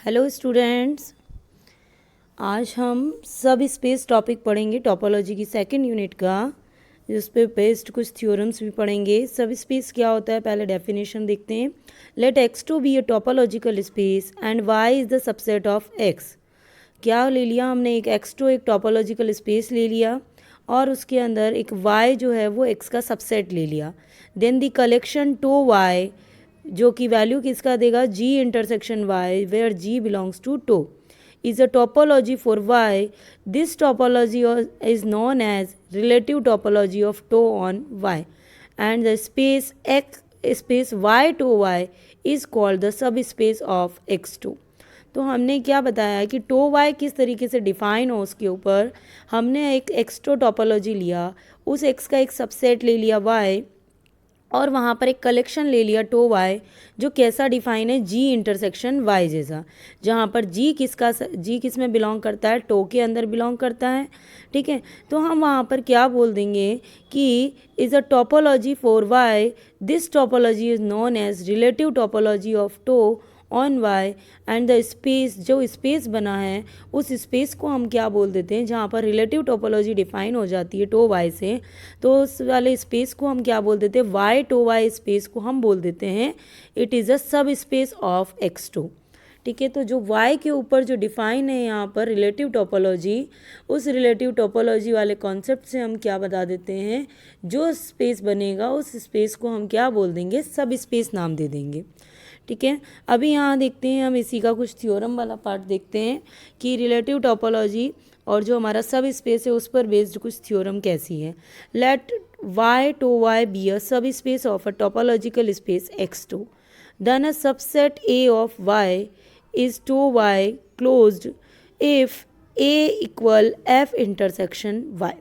Hello students, आज हम सब स्पेस टॉपिक पढ़ेंगे टोपोलॉजी की सेकंड यूनिट का, जिस पे बेस्ड कुछ थ्योरम्स भी पढ़ेंगे। सब स्पेस क्या होता है पहले डेफिनेशन देखते हैं। Let x2 be a topological space and y is the subset of x। क्या ले लिया हमने, एक x2 एक टोपोलॉजिकल स्पेस ले लिया और उसके अंदर एक y जो है वो x का सबसेट ले लिया। Then the collection tau y जो कि वैल्यू किसका देगा, g intersection y where g belongs to tau is a topology for y. This topology is known as relative topology of tau on y, and the space x space y to y is called the subspace of x2. तो हमने क्या बताया कि to Y किस तरीके से define हो, उसके ऊपर हमने एक एक्सट्रो टोपोलॉजी लिया, उस एक्स का एक सबसेट ले लिया वाई और वहाँ पर एक कलेक्शन ले लिया टो वाई जो कैसा डिफाइन है, जी इंटरसेक्शन वाई जैसा, जहाँ पर जी किस में बिलोंग करता है, टो के अंदर बिलोंग करता है। ठीक है, तो हम वहाँ पर क्या बोल देंगे कि is a topology for Y, this topology is known as relative topology of tau on Y and the space, जो स्पेस बना है उस स्पेस को हम क्या बोल देते हैं, जहाँ पर रिलेटिव टोपोलॉजी डिफाइन हो जाती है टो वाई से, तो उस वाले स्पेस को हम क्या बोल देते हैं, वाई टो वाई स्पेस को हम बोल देते हैं it is a subspace of x2। ठीक है, तो जो y के ऊपर जो डिफाइन है यहाँ पर रिलेटिव टोपोलॉजी, उस रिलेटिव टोपोलॉजी वाले कॉन्सेप्ट से हम क्या बता देते हैं, जो स्पेस बनेगा उस स्पेस को हम क्या बोल देंगे, सब स्पेस नाम दे देंगे। ठीक है, अभी यहाँ देखते हैं हम इसी का कुछ थ्योरम वाला पार्ट देखते हैं कि रिलेटिव टोपोलॉजी और जो हमारा सब स्पेस है उस पर बेस्ड कुछ थ्योरम कैसी है। Let y to y be a subspace of a topological space x2, then a subset a of y is to y closed if a equal f intersection y।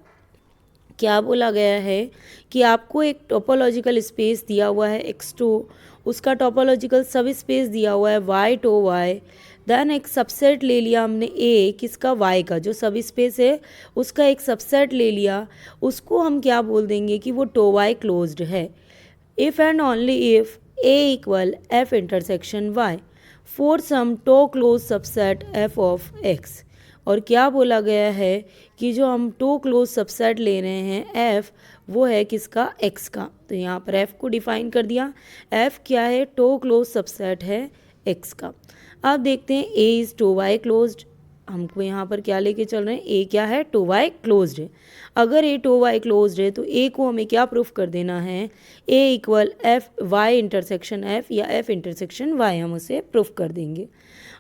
क्या बोला गया है कि आपको एक टोपोलॉजिकल स्पेस दिया हुआ है x2, उसका टोपोलॉजिकल सब स्पेस दिया हुआ है y टू y, देन एक सबसेट ले लिया हमने a किसका, y का, जो सब स्पेस है उसका एक सबसेट ले लिया, उसको हम क्या बोल देंगे कि वो टो y क्लोज्ड है। If and only if a equal f intersection y for some tau close subset f of x। और क्या बोला गया है कि जो हम टू क्लोज सबसेट ले रहे हैं f, वो है किसका, x का। तो यहाँ पर f को डिफाइन कर दिया, f क्या है, टू क्लोज सबसेट है x का। अब देखते हैं a is tau Y closed, हमको यहाँ पर क्या लेके चल रहे हैं, a क्या है, टू वाई क्लोज्ड है। अगर a टू वाई क्लोज्ड है तो a को हमें क्या प्रूफ कर देना है, a equal f y intersection f या f इंटरसेक्शन y, हम उसे प्रूफ कर देंगे।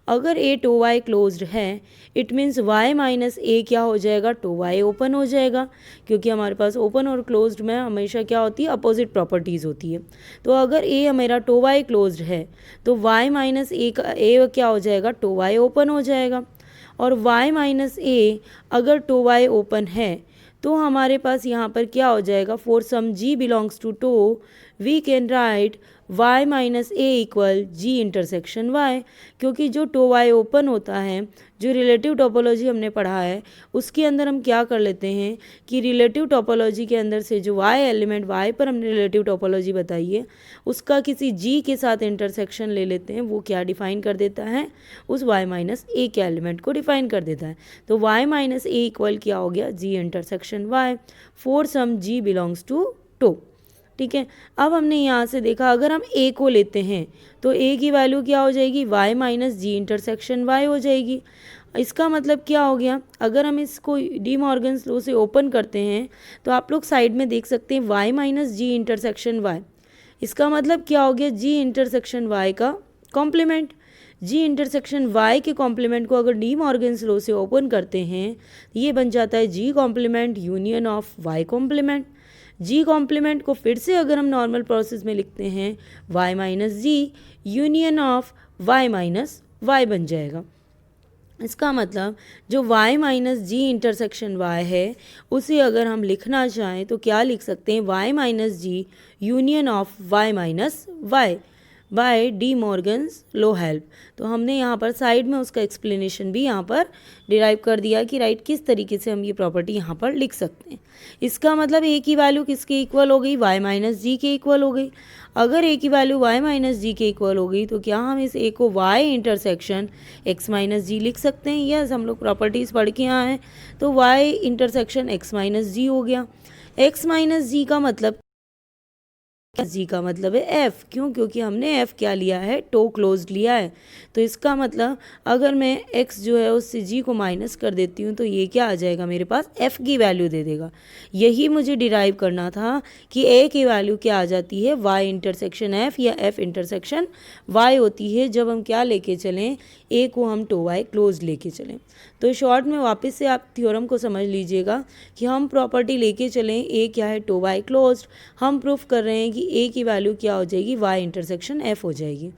अगर a टू वाई क्लोज्ड है it means y minus a क्या हो जाएगा, टू वाई ओपन हो जाएगा, क्योंकि हमारे पास ओपन और क्लोज्ड में हमेशा क्या होती है, अपोजिट प्रॉपर्टीज़ होती है। तो अगर a हमारा टू वाई क्लोज्ड है तो y माइनस a का a क्या हो जाएगा, टू वाई ओपन हो जाएगा। और y माइनस a अगर टू वाई ओपन है तो हमारे पास यहाँ पर क्या हो जाएगा, for some g belongs to tau we can write y माइनस A equal G intersection y, क्योंकि जो टो y ओपन होता है, जो रिलेटिव टोपोलॉजी हमने पढ़ा है उसके अंदर हम क्या कर लेते हैं कि रिलेटिव टोपोलॉजी के अंदर से जो y एलिमेंट, y पर हमने रिलेटिव टोपोलॉजी बताई है, उसका किसी g के साथ इंटरसेक्शन ले लेते हैं, वो क्या डिफाइन कर देता है, उस y माइनस ए के एलिमेंट को डिफाइन कर देता है। तो y माइनस ए इक्वल क्या हो गया, g intersection y for some g belongs to tau. ठीक है, अब हमने यहाँ से देखा अगर हम a को लेते हैं तो a की वैल्यू क्या हो जाएगी, y minus G intersection y हो जाएगी। इसका मतलब क्या हो गया, अगर हम इसको डी मॉर्गन्स लॉ से ओपन करते हैं तो आप लोग साइड में देख सकते हैं y minus G intersection y, इसका मतलब क्या हो गया, g इंटरसेक्शन y का कॉम्प्लीमेंट। जी इंटरसेक्शन y के कॉम्प्लीमेंट को अगर डी मॉर्गन्स लॉ से ओपन करते हैं ये बन जाता है g complement union of y complement. G complement को फिर से अगर हम नॉर्मल प्रोसेस में लिखते हैं y minus G union of y minus y बन जाएगा। इसका मतलब जो y minus G intersection y है उसे अगर हम लिखना चाहें तो क्या लिख सकते हैं, y minus G union of y minus y। By De Morgan's law help. तो हमने यहाँ पर साइड में उसका एक्सप्लेनेशन भी यहाँ पर डिराइव कर दिया कि राइट किस तरीके से हम ये प्रॉपर्टी यहाँ पर लिख सकते हैं। इसका मतलब ए की वैल्यू किसके इक्वल हो गई, वाई माइनस जी के इक्वल हो गई। अगर ए की वैल्यू वाई माइनस जी के इक्वल हो गई तो क्या हम इस ए को वाई इंटरसेक्शन एक्स माइनस जी लिख सकते हैं। यस, हम लोग प्रॉपर्टीज़ पढ़ के आए हैं। तो वाई इंटरसेक्शन एक्स माइनस जी हो गया। एक्स माइनस जी का मतलब जी का मतलब है एफ, क्यों, क्योंकि हमने एफ क्या लिया है, टो क्लोज्ड लिया है। तो इसका मतलब अगर मैं एक्स जो है उससे जी को माइनस कर देती हूँ तो ये क्या आ जाएगा, मेरे पास एफ की वैल्यू दे देगा। यही मुझे डिराइव करना था कि ए की वैल्यू क्या आ जाती है, वाई इंटरसेक्शन एफ या एफ इंटरसेक्शन वाई होती है जब हम क्या लेके चलें, ए को हम टो वाई क्लोज लेके चलें। तो शॉर्ट में वापस से आप थ्योरम को समझ लीजिएगा कि हम प्रॉपर्टी लेके चलें, ए क्या है, टो वाई क्लोज्ड। हम प्रूफ कर रहे हैं कि ए की वैल्यू क्या हो जाएगी, वाई इंटरसेक्शन एफ हो जाएगी।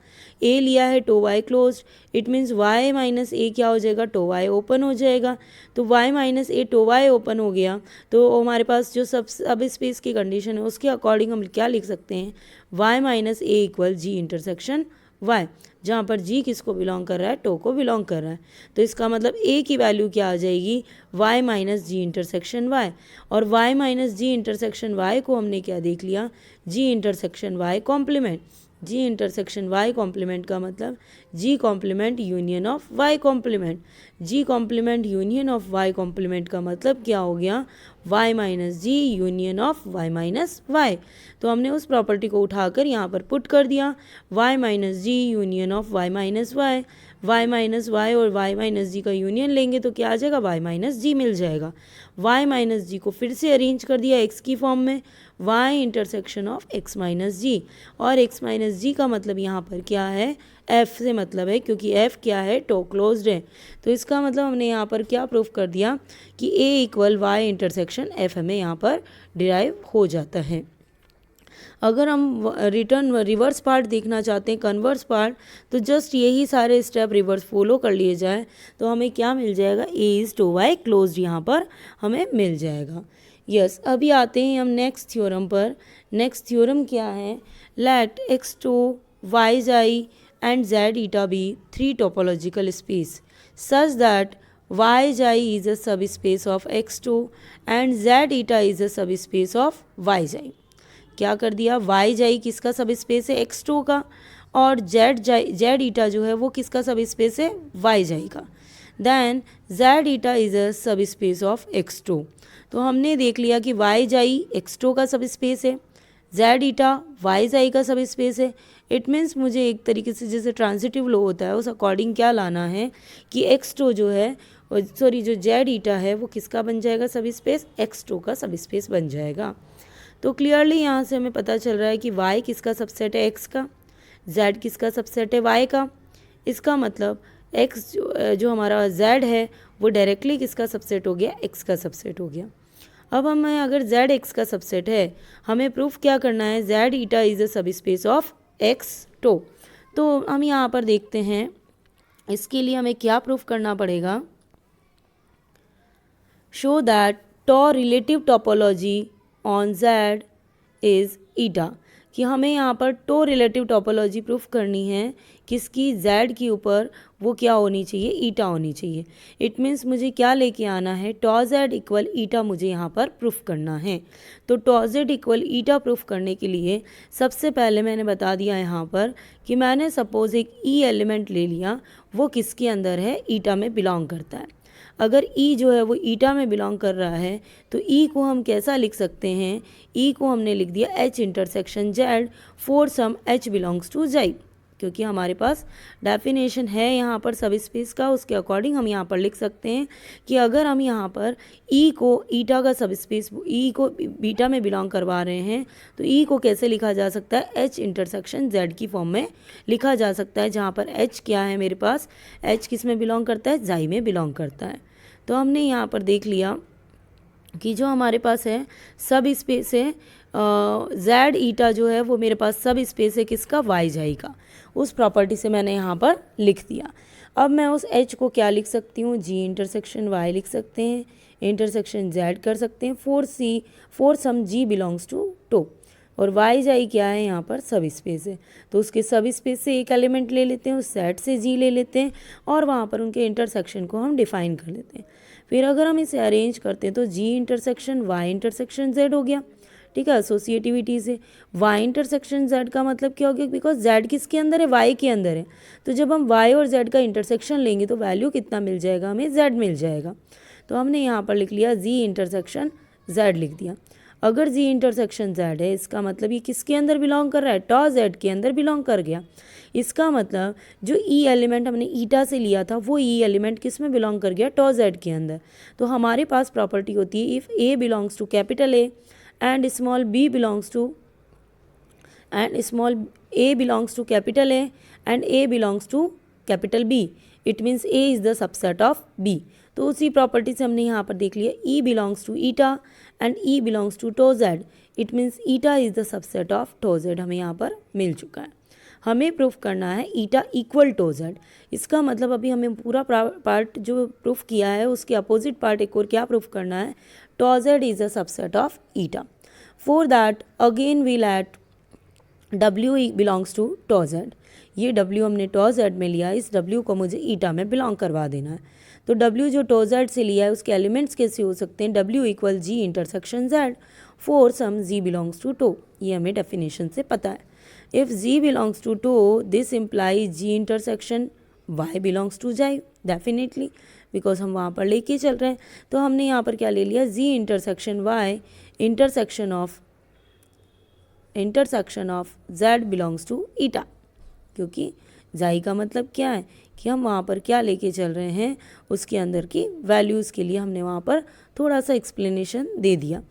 ए लिया है tau Y closed, it means Y minus A क्या हो जाएगा, टो वाई ओपन हो जाएगा। तो Y minus A tau Y open हो गया तो हमारे पास जो सब स्पेस की कंडीशन है उसके अकॉर्डिंग हम क्या लिख सकते हैं, Y minus A equal G intersection Y, जहाँ पर जी किसको बिलोंग कर रहा है, टो को बिलोंग कर रहा है। तो इसका मतलब ए की वैल्यू क्या आ जाएगी, Y minus G intersection Y. और Y minus G intersection Y को हमने क्या देख लिया, G intersection Y complement. G intersection Y complement का मतलब G complement union of Y complement. G complement union of Y complement का मतलब क्या हो गया, Y minus G union of Y minus Y. तो हमने उस प्रॉपर्टी को उठाकर यहाँ पर पुट कर दिया, Y minus G union of Y minus Y. Y minus Y और वाई माइनस जी का यूनियन लेंगे तो क्या आ जाएगा, वाई माइनस जी मिल जाएगा। वाई माइनस जी को फिर से अरेंज कर दिया एक्स की फॉर्म में, Y intersection of X minus G. और एक्स माइनस जी का मतलब यहाँ पर क्या है, एफ से मतलब है, क्योंकि एफ क्या है, टो क्लोज्ड है। तो इसका मतलब हमने यहाँ पर क्या प्रूफ कर दिया कि ए इक्वल वाई इंटरसेक्शन एफ हमें यहाँ पर डिराइव हो जाता है। अगर हम रिवर्स पार्ट देखना चाहते हैं, कन्वर्स पार्ट, तो जस्ट यही सारे स्टेप रिवर्स फॉलो कर लिए जाए तो हमें क्या मिल जाएगा, A is tau Y closed यहाँ पर हमें मिल जाएगा। यस, अभी आते हैं हम नेक्स्ट थ्योरम पर। नेक्स्ट थ्योरम क्या है, let X tau Y I and z eta be three topological space such that y I is a subspace of x2 and z eta is a subspace of y I। क्या कर दिया, y I किसका subspace है, x2 का, और z eta जो है वो किसका सबस्पेस है, y I का। Then z eta is a subspace of x2। तो हमने देख लिया कि y I x2 का सबस्पेस है, z eta y I का सबस्पेस है। इट मीन्स मुझे एक तरीके से जैसे ट्रांजिटिव लो होता है उस अकॉर्डिंग क्या लाना है कि x2 जो है, सॉरी जो z eta है वो किसका बन जाएगा सब स्पेस, x2 का सब स्पेस बन जाएगा। तो क्लियरली यहाँ से हमें पता चल रहा है कि y किसका सबसेट है, x का, z किसका सबसेट है, y का। इसका मतलब x जो हमारा z है वो डायरेक्टली किसका सबसेट हो गया, x का सबसेट हो गया। अब हमें अगर z x का सबसेट है, हमें प्रूफ क्या करना है, z eta is a subspace of x to. तो हम यहाँ पर देखते हैं इसके लिए हमें क्या प्रूफ करना पड़ेगा, show that tau relative topology on z is eta, कि हमें यहाँ पर टो रिलेटिव टोपोलॉजी प्रूफ करनी है किसकी, z के ऊपर वो क्या होनी चाहिए, ईटा होनी चाहिए। इट मीन्स मुझे क्या लेके आना है, टॉ z इक्वल ईटा मुझे यहाँ पर प्रूफ करना है। तो टॉ z इक्वल ईटा प्रूफ करने के लिए सबसे पहले मैंने बता दिया यहाँ पर कि मैंने सपोज एक ई एलिमेंट ले लिया, वो किसके अंदर है, ईटा में बिलोंग करता है। अगर ई जो है वो ईटा में बिलोंग कर रहा है तो ई को हम कैसा लिख सकते हैं, ई को हमने लिख दिया H intersection Z for some H belongs to Z, क्योंकि हमारे पास डेफिनेशन है यहाँ पर सब स्पेस का, उसके अकॉर्डिंग हम यहाँ पर लिख सकते हैं कि अगर हम यहाँ पर ई को ईटा का सब स्पेस, ई को बीटा में बिलोंग करवा रहे हैं तो ई को कैसे लिखा जा सकता है, एच इंटरसेक्शन जेड की फॉर्म में लिखा जा सकता है, जहाँ पर एच क्या है मेरे पास, एच किस में बिलोंग करता है, जाई में बिलोंग करता है। तो हमने यहाँ पर देख लिया कि जो हमारे पास है सब स्पेस है जेड ईटा जो है वो मेरे पास सब स्पेस है किसका, वाई जाई का। उस प्रॉपर्टी से मैंने यहाँ पर लिख दिया। अब मैं उस एच को क्या लिख सकती हूँ, जी इंटरसेक्शन वाई लिख सकते हैं, इंटरसेक्शन जेड कर सकते हैं, for some G belongs to tau. और वाई जाई क्या है, यहाँ पर सब स्पेस है, तो उसके सब स्पेस से एक एलिमेंट ले लेते हैं, उस सेट से जी ले लेते हैं और वहाँ पर उनके इंटरसेक्शन को हम डिफाइन कर लेते हैं। फिर अगर हम इसे अरेंज करते हैं तो G intersection Y intersection Z हो गया, ठीक है, एसोसिएटिविटी से। वाई इंटरसेक्शन जेड का मतलब क्या हो गया, बिकॉज जेड किसके अंदर है, वाई के अंदर है, तो जब हम वाई और जेड का इंटरसेक्शन लेंगे तो वैल्यू कितना मिल जाएगा, हमें जेड मिल जाएगा। तो हमने यहाँ पर लिख लिया जी इंटरसेक्शन जेड लिख दिया। अगर जी इंटरसेक्शन जेड है इसका मतलब ये किसके अंदर बिलोंग कर रहा है, टॉ जेड के अंदर बिलोंग कर गया। इसका मतलब जो ई एलिमेंट हमने ईटा से लिया था वो ई एलिमेंट किस में बिलोंग कर गया, टॉ जेड के अंदर। तो हमारे पास प्रॉपर्टी होती है if A belongs to capital A and small b belongs to and small a belongs to capital A and A belongs to capital B, it means A is the subset of B। तो उसी property से हमने यहाँ पर देख लिया E belongs to eta and E belongs to tau z, it means eta is the subset of tau z, हमें यहाँ पर मिल चुका है। हमें प्रूफ करना है ईटा इक्वल टो जेड। इसका मतलब अभी हमें पूरा पार्ट जो प्रूफ किया है उसके अपोजिट पार्ट एक और क्या प्रूफ करना है, tau Z is a subset of eta. For that again we let W belongs to tau Z. ये W हमने टो जेड में लिया, इस W को मुझे ईटा में बिलोंग करवा देना है। तो W जो टो जेड से लिया है उसके एलिमेंट्स कैसे हो सकते हैं, W equal G intersection Z for some G belongs to tau, ये हमें डेफिनेशन से पता है। If G belongs to 2, this implies G intersection Y belongs to J, definitely, because हम वहाँ पर लेके चल रहे हैं। तो हमने यहाँ पर क्या ले लिया, G intersection Y intersection of Z belongs to eta, क्योंकि J का मतलब क्या है कि हम वहाँ पर क्या लेके चल रहे हैं, उसके अंदर की वैल्यूज़ के लिए हमने वहाँ पर थोड़ा सा एक्सप्लेनेशन दे दिया।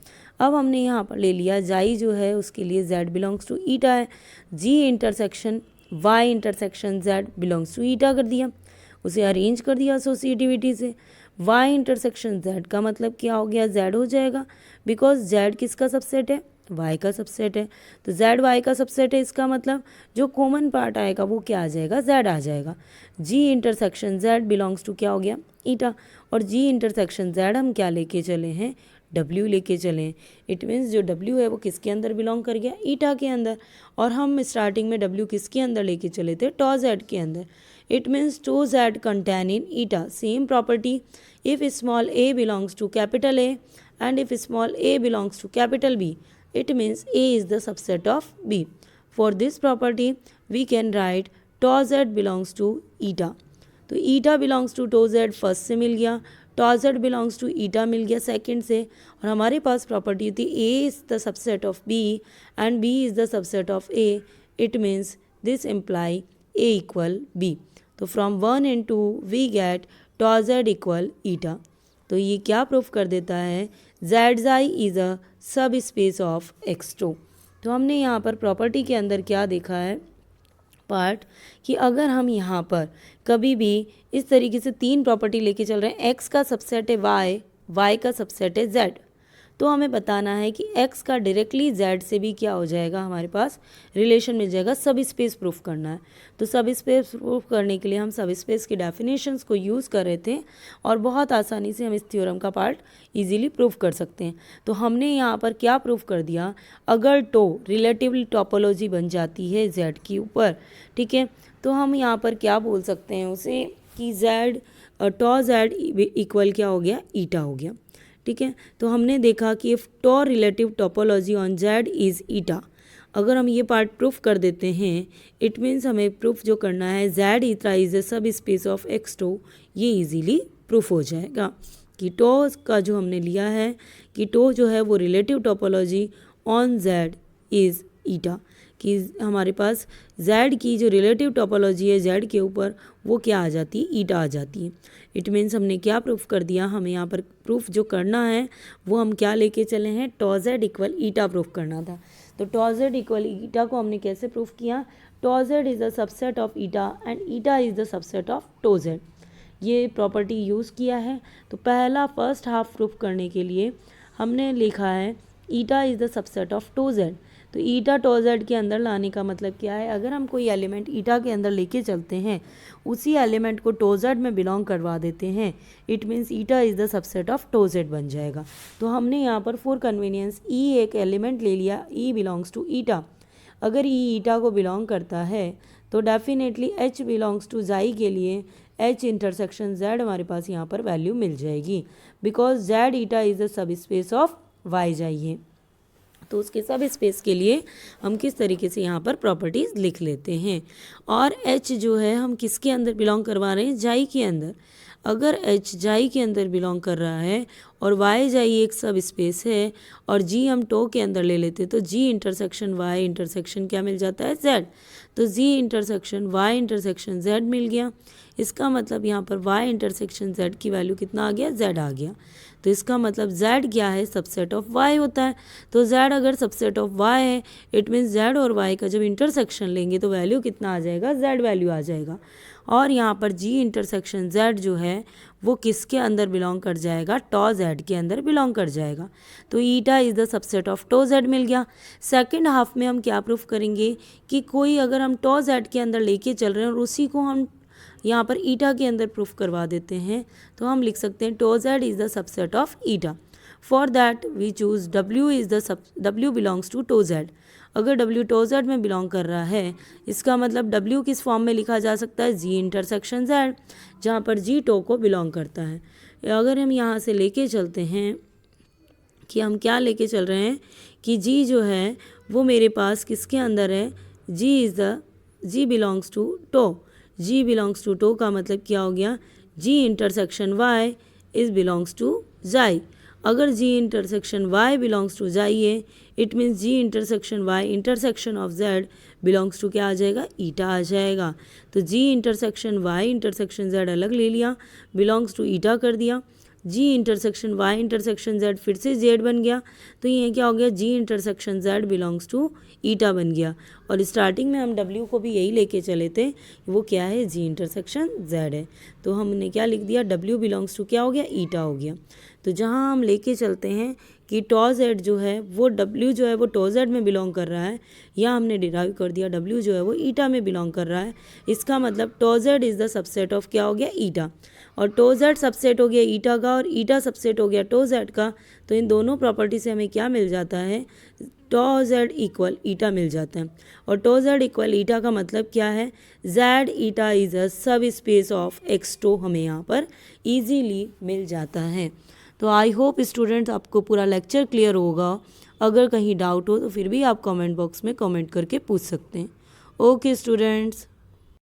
अब हमने यहाँ पर ले लिया जाई जो है उसके लिए z बिलोंग्स टू ईटा है, G intersection y intersection z belongs to eta कर दिया, उसे अरेंज कर दिया एसोसिएटिविटी से। y इंटरसेक्शन z का मतलब क्या हो गया, z हो जाएगा, बिकॉज z किसका सबसेट है, y का सबसेट है, तो z y का सबसेट है, इसका मतलब जो कॉमन पार्ट आएगा वो क्या आ जाएगा, z आ जाएगा। g intersection z belongs to क्या हो गया, ईटा, और g इंटरसेक्शन z हम क्या लेके चले हैं, W लेके चलें। इट मीन्स जो W है वो किसके अंदर बिलोंग कर गया, ईटा के अंदर, और हम स्टार्टिंग में W किसके अंदर लेके चले थे, टॉ जेड के अंदर। It means tau Z contain in eta. Same property, if small a belongs to capital A and if small a belongs to capital B, it means A is the subset of B। For this property we can write tau Z belongs to eta. तो eta belongs to tau Z first से मिल गया, tau Z belongs to eta मिल गया second से, और हमारे पास प्रॉपर्टी थी A is the subset of B and B is the subset of A, it means this imply A equal B। तो from 1 and 2 we get tau Z equal eta. तो ये क्या प्रूफ कर देता है, Z I is a subspace of x two. तो हमने यहाँ पर प्रॉपर्टी के अंदर क्या देखा है पार्ट, कि अगर हम यहाँ पर कभी भी इस तरीके से तीन प्रॉपर्टी लेके चल रहे हैं, x का सबसेट है y, y का सबसेट है z, तो हमें बताना है कि x का डायरेक्टली z से भी क्या हो जाएगा, हमारे पास रिलेशन मिल जाएगा। सब स्पेस प्रूफ करना है, तो सब स्पेस प्रूफ करने के लिए हम सब स्पेस की डेफिनेशंस को यूज़ कर रहे थे और बहुत आसानी से हम इस थ्योरम का पार्ट इजीली प्रूफ कर सकते हैं। तो हमने यहाँ पर क्या प्रूफ कर दिया, अगर टो रिलेटिव टोपोलॉजी बन जाती है z के ऊपर, ठीक है, तो हम यहाँ पर क्या बोल सकते हैं उसे कि z टॉ z इक्वल क्या हो गया, ईटा हो गया, ठीक है। तो हमने देखा कि if tau relative topology on z is eta, अगर हम ये पार्ट प्रूफ कर देते हैं, इट मीन्स हमें प्रूफ जो करना है z ईटा इज़ ए सब स्पेस ऑफ x2, ये इजीली प्रूफ हो जाएगा कि टॉ का जो हमने लिया है कि टॉ जो है वो relative topology on z is eta, कि हमारे पास z की जो रिलेटिव टोपोलॉजी है z के ऊपर वो क्या आ जाती है, ईटा आ जाती है। इट मीन्स हमने क्या प्रूफ कर दिया, हमें यहाँ पर प्रूफ जो करना है वो हम क्या लेके चले हैं, टॉ z इक्वल ईटा प्रूफ करना था। तो टॉ z इक्वल ईटा को हमने कैसे प्रूफ किया, tau z is the subset of eta and eta is the subset of tau z, ये प्रॉपर्टी यूज़ किया है। तो पहला फर्स्ट हाफ प्रूफ करने के लिए हमने लिखा है eta is the subset of tau z, तो ईटा टो जेड के अंदर लाने का मतलब क्या है, अगर हम कोई एलिमेंट ईटा के अंदर लेके चलते हैं, उसी एलिमेंट को टो जेड में बिलोंग करवा देते हैं, it means eta is the subset of tau Z बन जाएगा। तो हमने यहाँ पर फॉर कन्वीनियंस ई एक एलिमेंट ले लिया, ई बिलोंग्स टू ईटा। अगर ई ईटा को बिलोंग करता है तो डेफिनेटली एच बिलोंग्स टू जाई के लिए एच इंटरसेक्शन जेड हमारे पास यहाँ पर वैल्यू मिल जाएगी, because Z eta is the subspace of Y जाई है। तो उसके सब स्पेस के लिए हम किस तरीके से यहाँ पर प्रॉपर्टीज़ लिख लेते हैं। और एच जो है हम किसके अंदर बिलोंग करवा रहे हैं, जाई के अंदर। अगर एच जाई के अंदर बिलोंग कर रहा है और वाई जाई एक सब स्पेस है और जी हम टो के अंदर ले लेते तो जी इंटरसेक्शन वाई इंटरसेक्शन क्या मिल जाता है, जेड। तो G intersection Y intersection Z मिल गया। इसका मतलब यहाँ पर वाई इंटरसेक्शन जेड की वैल्यू कितना आ गया, जेड आ गया। तो इसका मतलब जेड क्या है, सबसेट ऑफ वाई होता है। तो जेड अगर सबसेट ऑफ वाई है, इट मीन्स जेड और वाई का जब इंटरसेक्शन लेंगे तो वैल्यू कितना आ जाएगा, जेड वैल्यू आ जाएगा। और यहाँ पर जी इंटरसेक्शन जेड जो है वो किसके अंदर बिलोंग कर जाएगा, टो जेड के अंदर बिलोंग कर जाएगा। तो eta is the subset of tau Z मिल गया। सेकंड हाफ में हम क्या प्रूफ करेंगे कि कोई अगर हम टो जेड के अंदर लेके चल रहे हैं और उसी को हम यहाँ पर ईटा के अंदर प्रूफ करवा देते हैं, तो हम लिख सकते हैं tau Z is the subset of eta. For that we choose W is the W belongs to tau Z. अगर डब्ल्यू टो जेड में बिलोंग कर रहा है, इसका मतलब डब्ल्यू किस फॉर्म में लिखा जा सकता है, जी इंटरसेक्शन जेड, जहाँ पर जी टो को बिलोंग करता है। अगर हम यहाँ से लेके चलते हैं कि हम क्या लेके चल रहे हैं कि जी जो है वो मेरे पास किसके अंदर है, G belongs to tau. G belongs to tau का मतलब क्या हो गया, G intersection Y is belongs to जाई। अगर G intersection Y belongs to जाई है, it means G intersection Y intersection of Z belongs to क्या आ जाएगा, ईटा आ जाएगा। तो G intersection Y intersection Z अलग ले लिया, बिलोंग्स टू ईटा कर दिया। G intersection Y intersection Z फिर से जेड बन गया, तो ये क्या हो गया, G intersection Z belongs to eta बन गया। और स्टार्टिंग में हम डब्ल्यू को भी यही लेके चले थे, वो क्या है, जी इंटरसेक्शन जेड है। तो हमने क्या लिख दिया, डब्ल्यू बिलोंग्स टू क्या हो गया, ईटा हो गया। तो जहाँ हम लेके चलते हैं कि टो जेड जो है वो डब्ल्यू जो है वो टो जेड में बिलोंग कर रहा है, या हमने डिराइव कर दिया डब्ल्यू जो है वो ईटा में बिलोंग कर रहा है। इसका मतलब tau Z is the subset of क्या हो गया, ईटा। और टो जेड सबसेट हो गया ईटा का और ईटा सबसेट हो गया टो जेड का। तो इन दोनों प्रॉपर्टी से हमें क्या मिल जाता है, टो जेड इक्वल ईटा मिल जाता है। और टो जेड इक्वल ईटा का मतलब क्या है, Z eta is a subspace of x to हमें यहाँ पर इजीली मिल जाता है। तो आई होप स्टूडेंट्स आपको पूरा लेक्चर क्लियर होगा। अगर कहीं डाउट हो तो फिर भी आप कमेंट बॉक्स में कमेंट करके पूछ सकते हैं। Okay students.